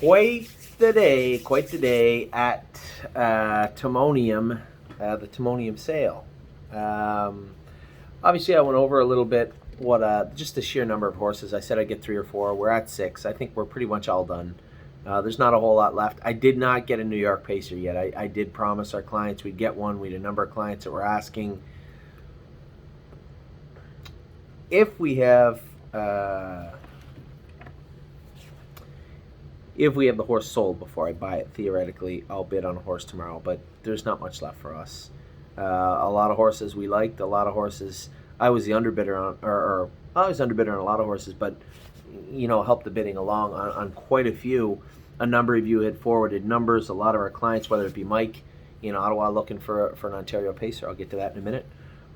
quite the day at Timoniun, the Timoniun sale. Um, Obviously, I went over a little bit what just the sheer number of horses. I said I'd get 3 or 4. We're at 6. I think we're pretty much all done. There's not a whole lot left. I did not get a New York Pacer yet. I did promise our clients we'd get one. We had a number of clients that were asking if we have the horse sold before I buy it. Theoretically, I'll bid on a horse tomorrow, but there's not much left for us. A lot of horses we liked. A lot of horses I was the underbidder on, or I was underbidder on a lot of horses, but helped the bidding along on quite a few. A number of you had forwarded numbers. A lot of our clients, whether it be Mike in Ottawa looking for an Ontario Pacer, I'll get to that in a minute,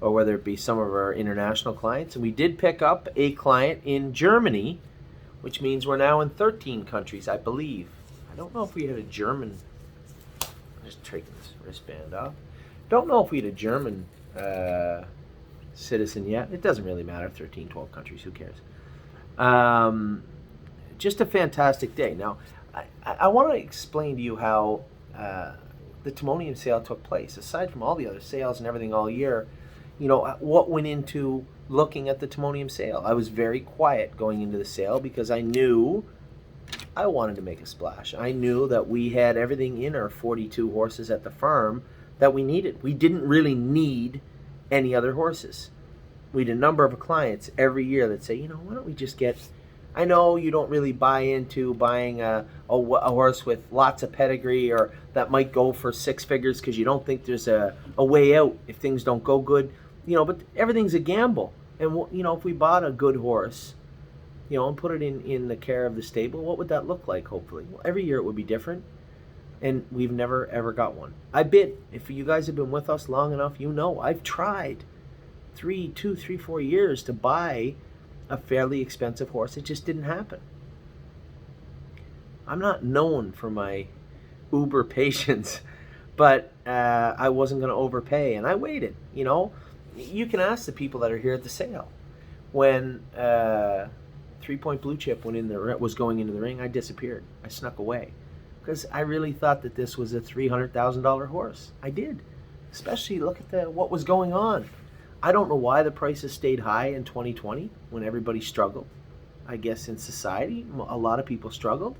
or whether it be some of our international clients. And we did pick up a client in Germany, which means we're now in 13 countries, I believe. I don't know if we had a German. I'm just taking this wristband off. Don't know if we had a German citizen yet. It doesn't really matter. 13, 12 countries. Who cares? Just a fantastic day. Now, I want to explain to you how the Timoniun sale took place. Aside from all the other sales and everything all year, what went into looking at the Timoniun sale. I was very quiet going into the sale because I knew I wanted to make a splash. I knew that we had everything in our 42 horses at the farm that we needed. We didn't really need any other horses. We had a number of clients every year that say, why don't we just get, I know you don't really buy into buying a horse with lots of pedigree or that might go for 6 figures because you don't think there's a way out if things don't go good, but everything's a gamble. And, if we bought a good horse, and put it in the care of the stable, what would that look like, hopefully? Well, every year it would be different. And we've never, ever got one. I bid. If you guys have been with us long enough, I've tried 3, 4 years to buy a fairly expensive horse. It just didn't happen. I'm not known for my uber patience, but I wasn't going to overpay, and I waited. You can ask the people that are here at the sale. When 3 Point Blue Chip was going into the ring, I disappeared. I snuck away. Because I really thought that this was a $300,000 horse. I did. Especially look at what was going on. I don't know why the prices stayed high in 2020 when everybody struggled. I guess in society, a lot of people struggled.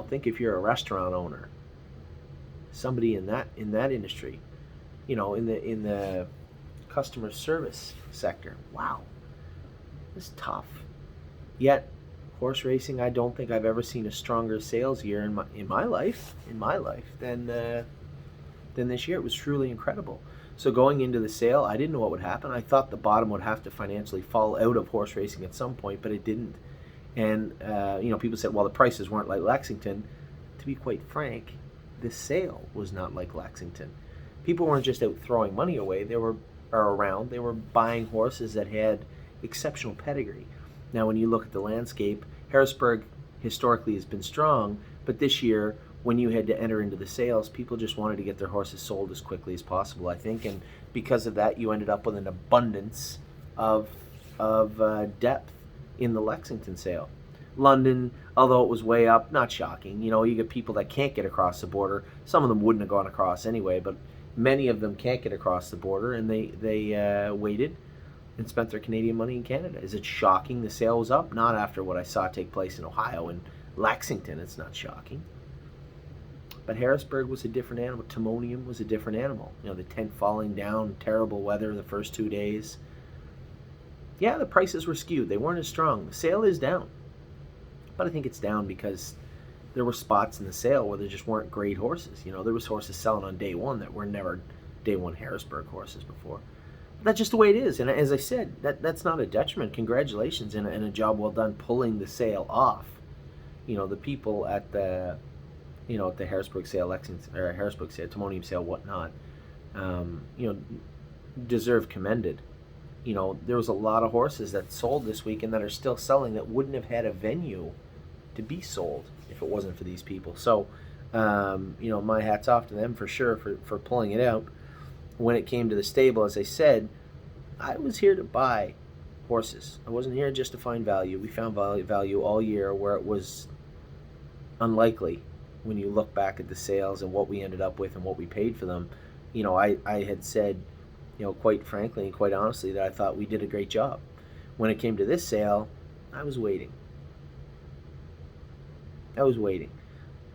Think if you're a restaurant owner, somebody in that industry, in the customer service sector. Wow, it's tough. Yet horse racing, I don't think I've ever seen a stronger sales year in my life than this year. It was truly incredible. So going into the sale, I didn't know what would happen. I thought the bottom would have to financially fall out of horse racing at some point, but it didn't. And people said, well, the prices weren't like Lexington. To be quite frank, this sale was not like Lexington. People weren't just out throwing money away. They were buying horses that had exceptional pedigree. Now, when you look at the landscape, Harrisburg historically has been strong, but this year, when you had to enter into the sales, people just wanted to get their horses sold as quickly as possible, I think, and because of that, you ended up with an abundance of depth in the Lexington sale. London, although it was way up, not shocking. You get people that can't get across the border. Some of them wouldn't have gone across anyway, but many of them can't get across the border, and they waited and spent their Canadian money in Canada. Is it shocking the sale was up? Not after what I saw take place in Ohio and Lexington. It's not shocking. But Harrisburg was a different animal. Timoniun was a different animal. The tent falling down, terrible weather the first 2 days. Yeah, the prices were skewed. They weren't as strong. The sale is down. But I think it's down because there were spots in the sale where there just weren't great horses. There was horses selling on day one that were never day one Harrisburg horses before. That's just the way it is. And as I said, that's not a detriment. Congratulations and a job well done pulling the sale off. The people at the Harrisburg sale, Harrisburg sale, Timoniun sale, whatnot, deserve commended. There was a lot of horses that sold this week and that are still selling that wouldn't have had a venue to be sold if it wasn't for these people. So, my hat's off to them for sure for pulling it out. When it came to the stable, as I said, I was here to buy horses. I wasn't here just to find value. We found value all year where it was unlikely when you look back at the sales and what we ended up with and what we paid for them. I had said, quite frankly and quite honestly, that I thought we did a great job. When it came to this sale, I was waiting.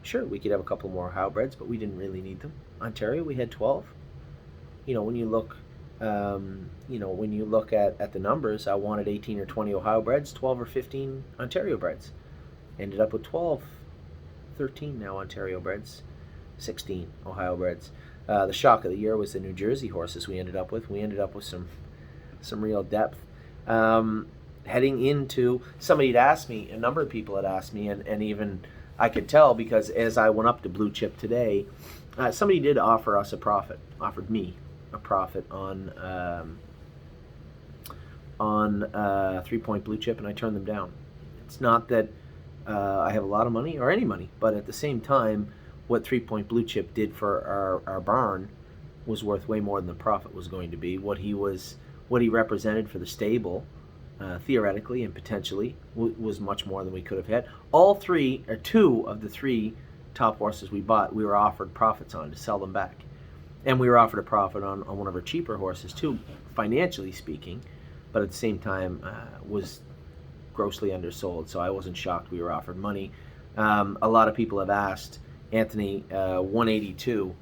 Sure, we could have a couple more Howbreds, but we didn't really need them. Ontario, we had 12. When you look, at the numbers, I wanted 18 or 20 Ohio breds, 12 or 15 Ontario breds. Ended up with 12, 13 now Ontario breds, 16 Ohio breds. The shock of the year was the New Jersey horses we ended up with. We ended up with some real depth. Heading into, somebody had asked me, a number of people had asked me, and even I could tell because as I went up to Blue Chip today, somebody did offered me a profit on 3-point Blue Chip, and I turned them down. It's not that I have a lot of money or any money, but at the same time, what 3-point Blue Chip did for our barn was worth way more than the profit was going to be. What he represented for the stable, theoretically and potentially, was much more than we could have had. Two of the three top horses we bought, we were offered profits on to sell them back. And we were offered a profit on one of our cheaper horses too, financially speaking, but at the same time was grossly undersold, so I wasn't shocked we were offered money. A lot of people have asked, Anthony, 182,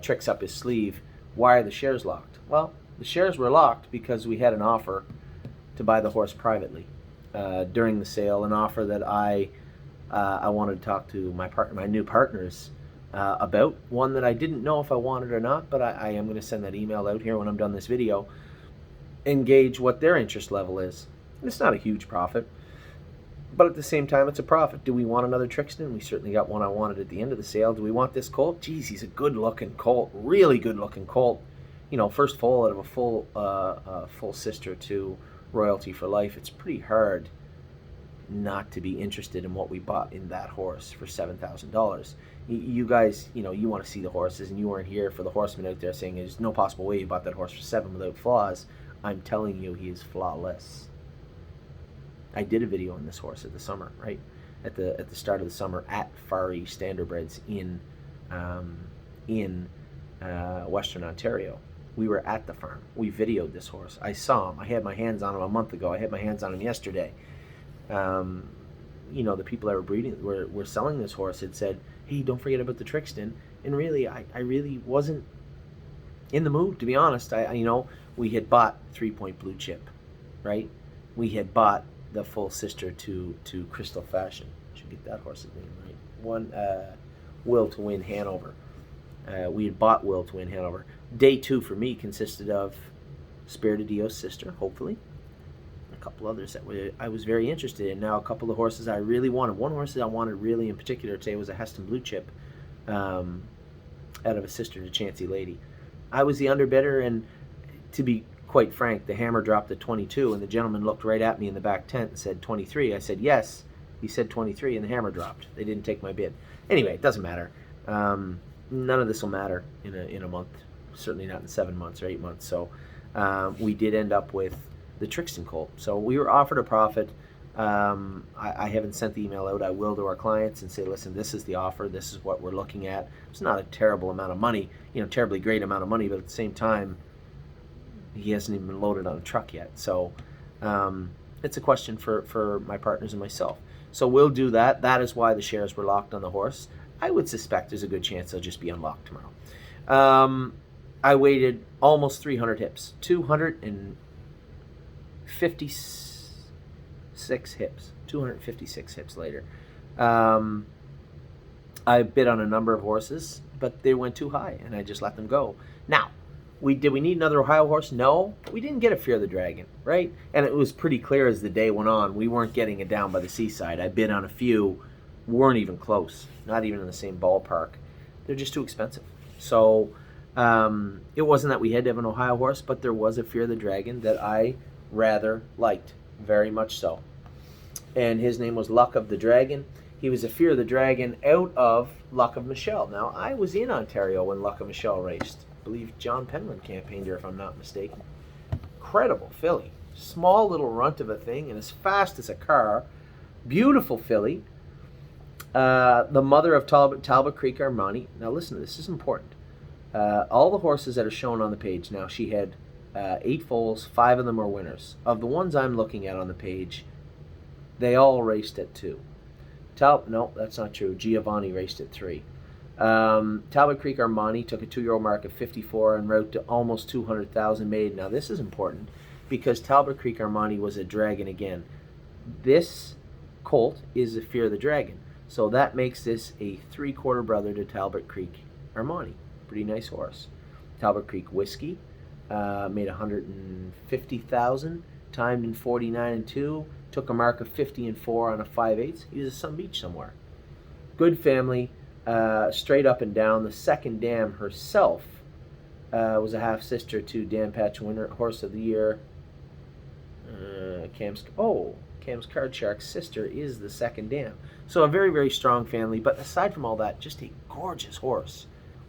tricks up his sleeve, why are the shares locked? Well, the shares were locked because we had an offer to buy the horse privately during the sale, an offer that I wanted to talk to my new partners about, one that I didn't know if I wanted or not, but I am going to send that email out here when I'm done this video, engage what their interest level is. It's not a huge profit, but at the same time, it's a profit. Do we want another Trixton? We certainly got one I wanted at the end of the sale. Do we want this colt? Geez, he's a good-looking colt, really good-looking colt. First foal out of a full sister to Royalty for Life. It's pretty hard not to be interested in what we bought in that horse for $7,000. You guys, you want to see the horses, and you weren't here for the horseman out there saying there's no possible way you bought that horse for $7 without flaws. I'm telling you, he is flawless. I did a video on this horse at the summer, right? At the start of the summer at Far East Standardbreds in Western Ontario. We were at the farm. We videoed this horse. I saw him. I had my hands on him a month ago. I had my hands on him yesterday. The people that were breeding, were selling this horse had said, hey, don't forget about the Trixton. And really, I really wasn't in the mood, to be honest. We had bought 3-point Blue Chip, right? We had bought the full sister to Crystal Fashion. Should get that horse's name right. One, Will to Win Hanover. We had bought Will to Win Hanover. Day 2 for me consisted of Spirit of Dio's sister, hopefully. A couple others that I was very interested in. Now, a couple of horses I really wanted. One horse that I wanted really in particular today was a Heston Blue Chip out of a sister to Chancy Lady. I was the underbidder, and to be quite frank, the hammer dropped at 22, and the gentleman looked right at me in the back tent and said 23. I said yes. He said 23, and the hammer dropped. They didn't take my bid. Anyway, it doesn't matter. None of this will matter in a month. Certainly not in 7 months or 8 months. So we did end up with the Trixton colt. So we were offered a profit. I haven't sent the email out. I will to our clients and say, listen, this is the offer. This is what we're looking at. It's not a terrible amount of money, terribly great amount of money, but at the same time, he hasn't even been loaded on a truck yet. So it's a question for my partners and myself. So we'll do that. That is why the shares were locked on the horse. I would suspect there's a good chance they'll just be unlocked tomorrow. I waited almost 300 hips, 256 hips, 256 hips later. I bid on a number of horses, but they went too high, and I just let them go. Now, did we need another Ohio horse? No, we didn't get a Fear the Dragon, right? And it was pretty clear as the day went on, we weren't getting it down by the seaside. I bid on a few, weren't even close, not even in the same ballpark. They're just too expensive. So it wasn't that we had to have an Ohio horse, but there was a Fear the Dragon that I rather liked, very much so. And his name was Luck of the Dragon. He was a Fear the Dragon out of Luck of Michelle. Now, I was in Ontario when Luck of Michelle raced. I believe John Penland campaigned here, if I'm not mistaken. Incredible filly. Small little runt of a thing and as fast as a car. Beautiful filly. The mother of Talbot Creek Armani. Now listen to this. This is important. All the horses that are shown on the page. Now she had 8 foals. 5 of them are winners. Of the ones I'm looking at on the page, they all raced at 2. No, that's not true. Giovanni raced at 3. Talbot Creek Armani took a 2-year-old mark of 54 and wrote to almost 200,000 made. Now this is important because Talbot Creek Armani was a dragon again. This colt is a Fear the Dragon. So that makes this a 3/4 brother to Talbot Creek Armani. Pretty nice horse. Talbot Creek Whiskey made 150,000, timed in 49 and 2, took a mark of 50 and 4 on a 5/8. He was at some beach somewhere. Good family, straight up and down. The second dam herself was a half sister to Dan Patch winner, horse of the year. Cam's Card Shark's sister is the second dam. So a very, very strong family. But aside from all that, just a gorgeous horse.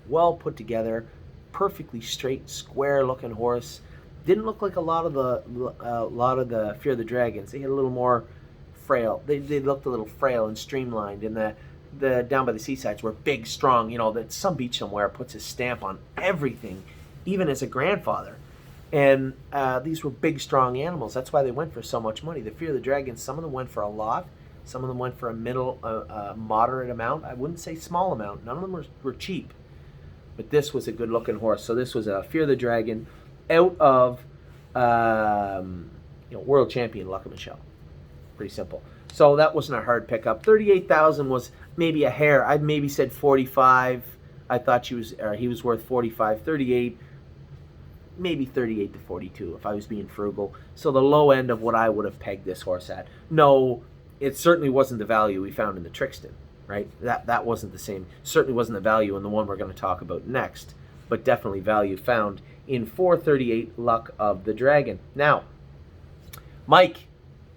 Well put together, perfectly straight, square-looking horse. Didn't look like a lot of the Fear the Dragons. They had a little more frail. They looked a little frail and streamlined. And the down by the seasides were big, strong. You know, that some beach somewhere puts his stamp on everything, even as a grandfather. And these were big, strong animals. That's why they went for so much money. The Fear the Dragons, some of them went for a lot. Some of them went for a middle, moderate amount. I wouldn't say small amount. None of them were cheap. But this was a good-looking horse. So this was a Fear the Dragon out of world champion Luck of Michelle. Pretty simple. So that wasn't a hard pickup. 38,000 was maybe a hair. I'd maybe said 45. I thought he was worth 45. 38. Maybe 38 to 42 if I was being frugal. So the low end of what I would have pegged this horse at. No, it certainly wasn't the value we found in the Trixton, right? That wasn't the same. Certainly wasn't the value in the one we're going to talk about next, but definitely value found in 438 Luck of the Dragon. Now, Mike,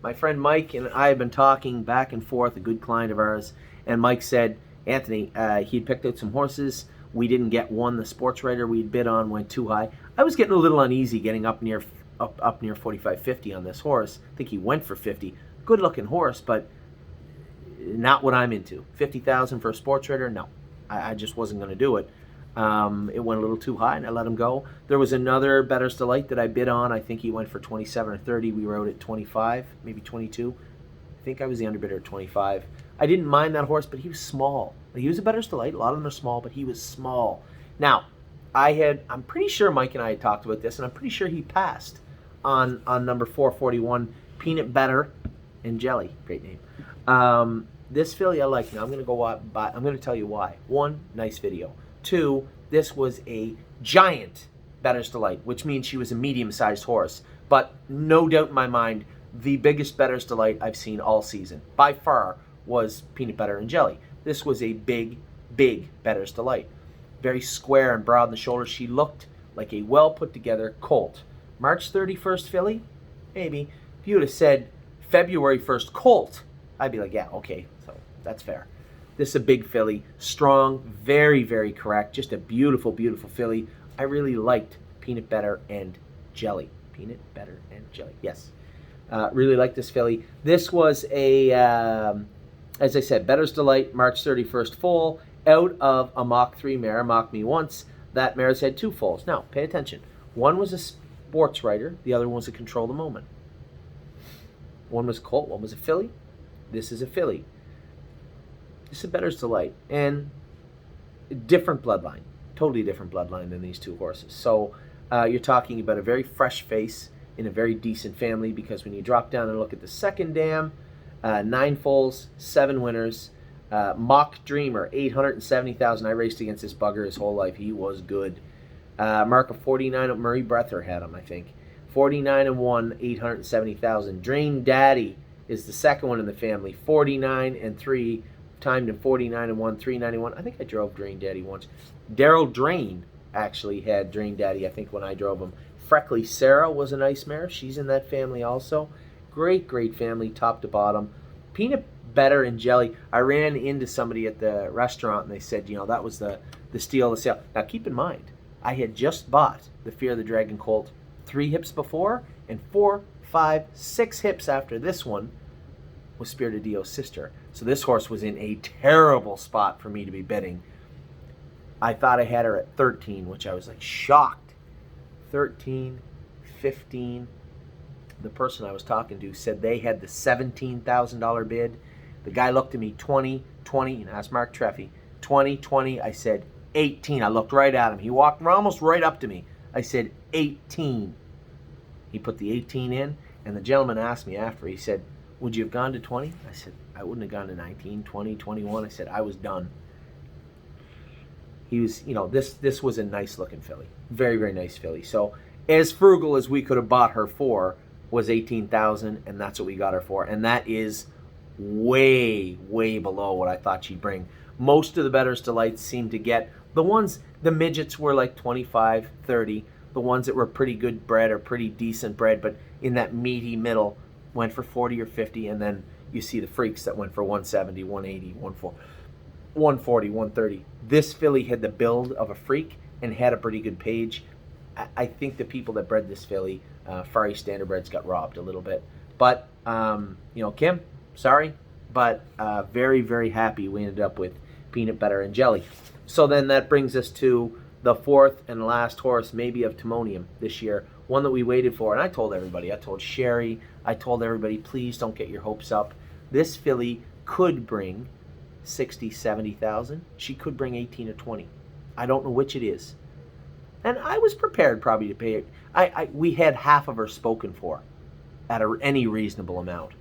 my friend Mike and I have been talking back and forth, a good client of ours, and Mike said, Anthony, he'd picked out some horses. We didn't get one. The sports writer we'd bid on went too high. I was getting a little uneasy getting up near 45-50 on this horse. I think he went for 50. Good looking horse, but not what I'm into. 50,000 for a sports writer? No, I just wasn't going to do it. It went a little too high, and I let him go. There was another Better's Delight that I bid on. I think he went for 27 or 30. We wrote at 25, maybe 22. I think I was the underbidder at 25. I didn't mind that horse, but he was small. He was a Better's Delight. A lot of them are small, but he was small. Now, I'm pretty sure Mike and I had talked about this, and I'm pretty sure he passed on number 441, Peanut Butter and Jelly. Great name. This filly I like. Now I'm going to tell you why. 1, nice video. 2, this was a giant Better's Delight, which means she was a medium-sized horse. But no doubt in my mind, the biggest Better's Delight I've seen all season, by far, was Peanut Butter and Jelly. This was a big, big Better's Delight. Very square and broad in the shoulders. She looked like a well-put-together colt. March 31st filly? Maybe. If you would have said February 1st colt, I'd be like, yeah, okay, so that's fair. This is a big filly. Strong, very, very correct. Just a beautiful, beautiful filly. I really liked Peanut Butter and Jelly. Peanut Butter and Jelly, yes. Really liked this filly. This was a, as I said, Better's Delight, March 31st foal, out of a Mach 3 mare, Mock Me Once. That mare's had 2 foals. Now, pay attention. One was a sports writer. The other one was a Control the Moment. One was a colt. One was a filly. This is a filly. This is a Better's Delight. And different bloodline. Totally different bloodline than these 2 horses. So you're talking about a very fresh face in a very decent family, because when you drop down and look at the second dam, 9 foals, 7 winners. Mock Dreamer, 870,000. I raced against this bugger his whole life. He was good. Mark of 49. Murray Breather had him, I think. 49 and 1, 870,000. Drain Daddy is the second one in the family. 49 and 3, timed in 49 and 1, 391. I think I drove Drain Daddy once. Daryl Drain actually had Drain Daddy, I think, when I drove him. Freckly Sarah was a nice mare. She's in that family also. Great, great family, top to bottom. Peanut Butter and Jelly. I ran into somebody at the restaurant, and they said, that was the steal of the sale. Now, keep in mind, I had just bought the Fear the Dragon colt 3 hips before, and 4, 5, 6 hips after this one was Spirit of Dio's sister. So this horse was in a terrible spot for me to be bidding. I thought I had her at 13, which I was like shocked. 13, 15. The person I was talking to said they had the $17,000 bid. The guy looked at me, 20, 20, and asked Mark Treffy, 20, 20. I said 18. I looked right at him. He walked almost right up to me. I said 18. He put the 18 in, and the gentleman asked me after. He said, would you have gone to 20? I said, I wouldn't have gone to 19, 20, 21. I said, I was done. He was, this was a nice looking filly. Very, very nice filly. So as frugal as we could have bought her for was $18,000, and that's what we got her for. And that is way, way below what I thought she'd bring. Most of the Bettor's Delights seemed to get, the midgets were like 25, 30. The ones that were pretty good bred or pretty decent bred, but in that meaty middle, went for 40 or 50, and then you see the freaks that went for 170, 180, 140, 130. This filly had the build of a freak and had a pretty good page. I think the people that bred this filly, Far East Standardbreds, got robbed a little bit. But, Kim, sorry, but very, very happy we ended up with peanut butter and jelly. So then that brings us to the fourth and last horse, maybe of Timoniun this year, one that we waited for. And I told everybody, I told Sherry, I told everybody, please don't get your hopes up. This filly could bring 60, 70,000. She could bring 18 or 20. I don't know which it is. And I was prepared probably to pay it. We had half of her spoken for at any reasonable amount.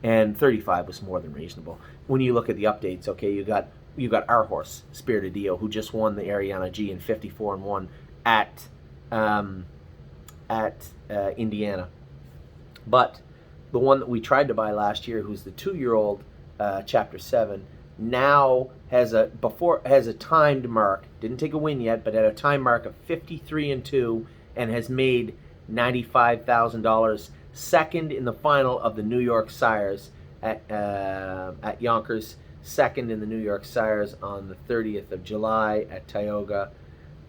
And 35 was more than reasonable. When you look at the updates, okay, you got our horse, Spirited Dio, who just won the Ariana G in 54-1 at Indiana. But the one that we tried to buy last year, who's the 2-year-old, Chapter 7, now has a timed mark. Didn't take a win yet, but had a time mark of 53-2 and has made $95,000. Second in the final of the New York Sires at Yonkers. Second in the New York Sires on the 30th of July at Tioga.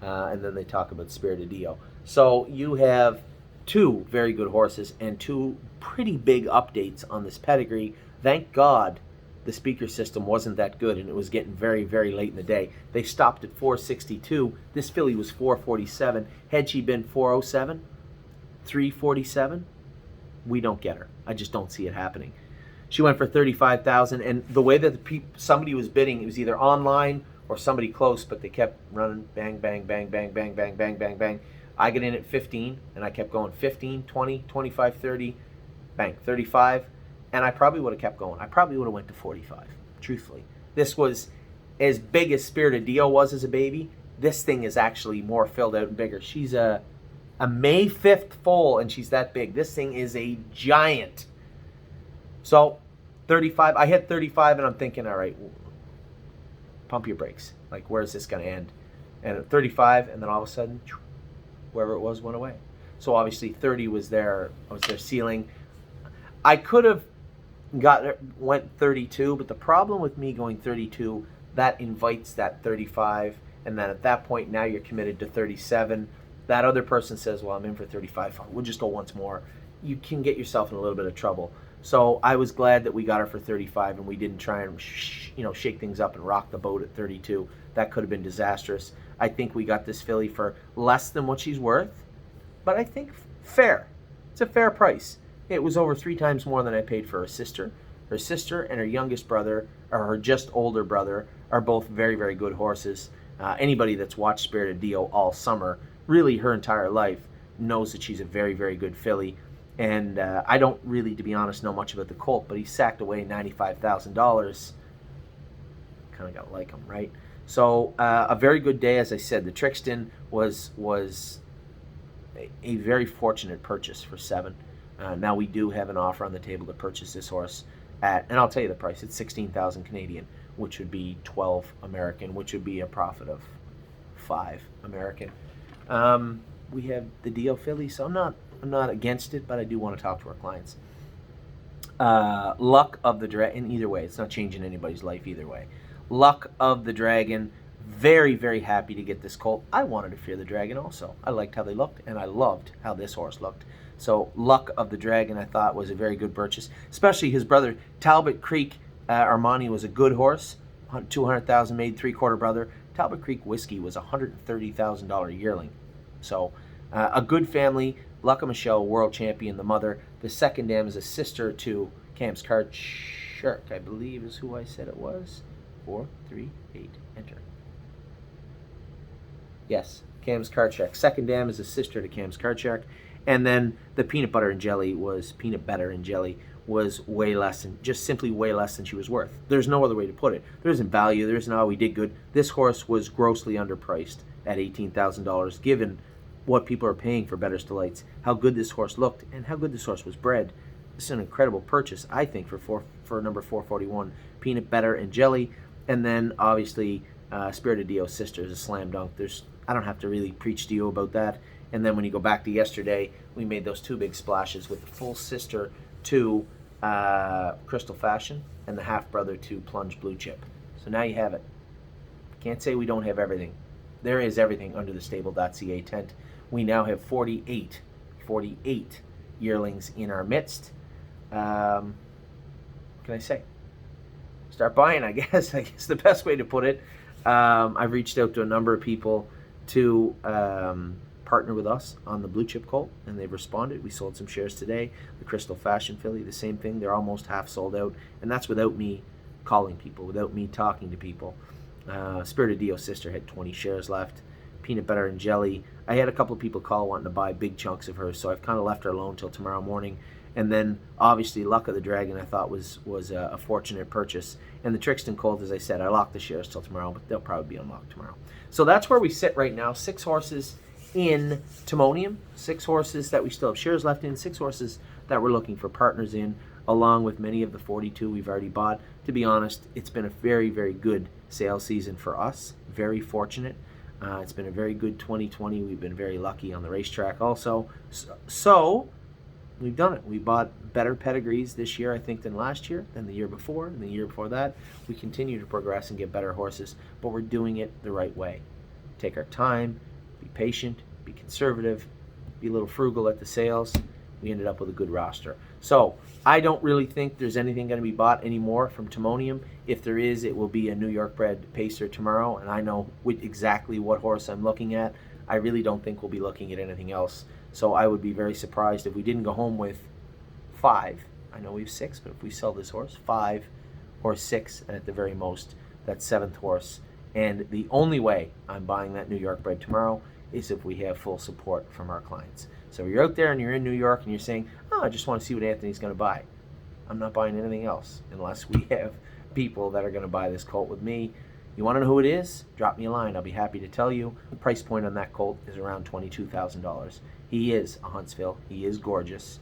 And then they talk about Spirited Dio. So you have two very good horses and two pretty big updates on this pedigree. Thank God the speaker system wasn't that good, and it was getting very, very late in the day. They stopped at 462. This filly was 447. Had she been 407, 347, we don't get her. I just don't see it happening. She went for 35,000, and the way that somebody was bidding, it was either online or somebody close, but they kept running bang, bang, bang, bang, bang, bang, bang, bang, bang. I got in at 15, and I kept going 15, 20, 25, 30, bang, 35. And I probably would have kept going. I probably would have went to 45, truthfully. This was as big as Spirited Dio was as a baby. This thing is actually more filled out and bigger. She's a May 5th foal, and she's that big. This thing is a giant. So 35, I hit 35, and I'm thinking, all right, pump your brakes. Like, where's this going to end? And at 35, and then all of a sudden, wherever it was went away. So obviously 30 was their ceiling. I could have went 32, but the problem with me going 32, that invites that 35, and then at that point now you're committed to 37. That other person says, well, I'm in for 35, we'll just go once more. You can get yourself in a little bit of trouble. So I was glad that we got her for 35 and we didn't try and shake things up and rock the boat at 32. That could have been disastrous. I think we got this filly for less than what she's worth, but I think fair. It's a fair price. It was over 3 times more than I paid for her sister. Her sister and her youngest brother, or her just older brother, are both very, very good horses. Anybody that's watched Spirited Dio all summer, really her entire life, knows that she's a very, very good filly. And I don't really, to be honest, know much about the colt, but he sacked away $95,000. Kind of got to like him, right? So a very good day, as I said. The Trixton was a very fortunate purchase for 7. Now we do have an offer on the table to purchase this horse at, and I'll tell you the price, it's 16,000 Canadian, which would be 12 American, which would be a profit of 5 American. We have the Dio filly, so I'm not against it, but I do want to talk to our clients. Luck of the Dragon, either way, it's not changing anybody's life either way. Luck of the Dragon, very, very happy to get this colt. I wanted to Fear the Dragon also. I liked how they looked, and I loved how this horse looked. So Luck of the Dragon, I thought, was a very good purchase, especially his brother Talbot Creek Armani was a good horse, 200,000 made, 3/4 brother. Talbot Creek Whiskey was a $130,000 yearling. So a good family. Luck of Michelle, world champion, the mother. The second dam is a sister to Cam's Card Shark, I believe is who I said it was. 4, 3, 8, enter. Yes, Cam's Card Shark. Second dam is a sister to Cam's Card Shark. And then the peanut butter and jelly was way less than, just simply way less than she was worth. There's no other way to put it. There isn't value. There isn't, oh, we did good. This horse was grossly underpriced at $18,000, given what people are paying for Bettor's Delights, how good this horse looked, and how good this horse was bred. This is an incredible purchase, I think, for number 441, Peanut Butter and Jelly. And then, obviously, Spirit of Dio's sister is a slam dunk. I don't have to really preach to you about that. And then when you go back to yesterday, we made those two big splashes with the full sister to Crystal Fashion and the half brother to Plunge Blue Chip. So now you have it. Can't say we don't have everything. There is everything under the stable.ca tent. We now have 48 yearlings in our midst. What can I say? Start buying, I guess. I guess the best way to put it. I've reached out to a number of people to partner with us on the Blue Chip Colt, and they've responded. We sold some shares today. The Crystal Fashion filly, the same thing. They're almost half sold out, and that's without me calling people, without me talking to people. Spirit of Dio's sister had 20 shares left. Peanut Butter and Jelly, I had a couple of people call wanting to buy big chunks of hers, so I've kind of left her alone till tomorrow morning. And then, obviously, Luck of the Dragon I thought was a fortunate purchase. And the Trixton Colt, as I said, I locked the shares till tomorrow, but they'll probably be unlocked tomorrow. So that's where we sit right now. 6 horses in Timoniun, 6 horses that we still have shares left in, 6 horses that we're looking for partners in, along with many of the 42 we've already bought. To be honest, it's been a very, very good sales season for us. Very fortunate. It's been a very good 2020. We've been very lucky on the racetrack also. So we've done it. We bought better pedigrees this year, I think, than last year, than the year before, and the year before that. We continue to progress and get better horses, but we're doing it the right way. Take our time, be patient, be conservative, be a little frugal at the sales. We ended up with a good roster. So I don't really think there's anything going to be bought anymore from Timoniun. If there is, it will be a New York bred pacer tomorrow, and I know exactly what horse I'm looking at. I really don't think we'll be looking at anything else. So I would be very surprised if we didn't go home with 5. I know we have 6, but if we sell this horse, 5 or 6, and at the very most, that 7th horse. And the only way I'm buying that New York bred tomorrow is if we have full support from our clients. So you're out there and you're in New York and you're saying, oh, I just want to see what Anthony's going to buy. I'm not buying anything else unless we have people that are going to buy this colt with me. You want to know who it is? Drop me a line. I'll be happy to tell you. The price point on that colt is around $22,000. He is a Huntsville. He is gorgeous,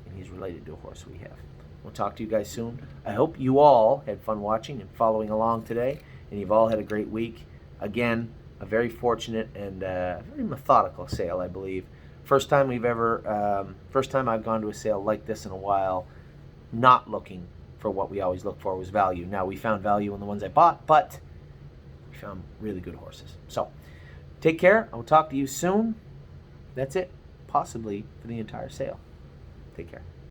and he's related to a horse we have. We'll talk to you guys soon. I hope you all had fun watching and following along today, and you've all had a great week. Again, a very fortunate and very methodical sale, I believe. First time I've gone to a sale like this in a while, not looking for what we always look for was value. Now, we found value in the ones I bought, but we found really good horses. So, take care. I will talk to you soon. That's it, possibly for the entire sale. Take care.